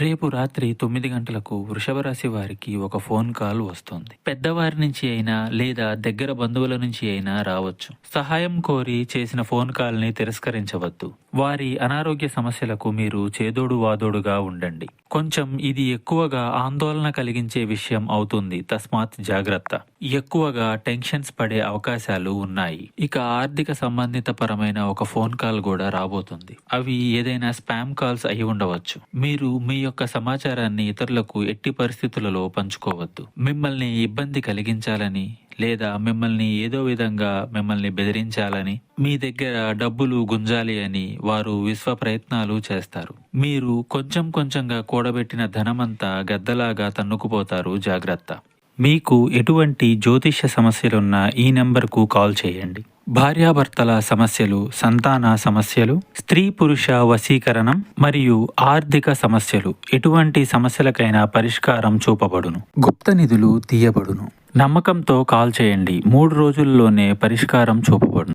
రేపు రాత్రి 9 గంటలకు వృషభ రాశి వారికి ఒక ఫోన్ కాల్ వస్తుంది. పెద్దవారి నుంచి అయినా లేదా దగ్గర బంధువుల నుంచి అయినా రావచ్చు. సహాయం కోరి చేసిన ఫోన్ కాల్ ని తిరస్కరించవద్దు. వారి అనారోగ్య సమస్యలకు మీరు చేదోడు వాదోడుగా ఉండండి. కొంచెం ఇది ఎక్కువగా ఆందోళన కలిగించే విషయం అవుతుంది, తస్మాత్ జాగ్రత్త. ఎక్కువగా టెన్షన్స్ పడే అవకాశాలు ఉన్నాయి. ఇక ఆర్థిక సంబంధిత పరమైన ఒక ఫోన్ కాల్ కూడా రాబోతుంది. అవి ఏదైనా స్పామ్ కాల్స్ అయి ఉండవచ్చు. మీరు మీ యొక్క సమాచారాన్ని ఇతరులకు ఎట్టి పరిస్థితులలో పంచుకోవద్దు. మిమ్మల్ని ఇబ్బంది కలిగించాలని లేదా మిమ్మల్ని ఏదో విధంగా మిమ్మల్ని బెదిరించాలని, మీ దగ్గర డబ్బులు గుంజాలి అని వారు విశ్వ ప్రయత్నాలు చేస్తారు. మీరు కొంచెం కొంచెంగా కూడబెట్టిన ధనమంతా గద్దలాగా తన్నుకుపోతారు, జాగ్రత్త. మీకు ఎటువంటి జ్యోతిష్య సమస్యలున్నా ఈ నెంబర్కు కాల్ చేయండి. భార్యాభర్తల సమస్యలు, సంతాన సమస్యలు, స్త్రీ పురుష వశీకరణం మరియు ఆర్థిక సమస్యలు, ఎటువంటి సమస్యలకైనా పరిష్కారం చూపబడును. గుప్త నిధులు తీయబడును. నమ్మకంతో కాల్ చేయండి. 3 రోజుల్లోనే పరిష్కారం చూపబడును.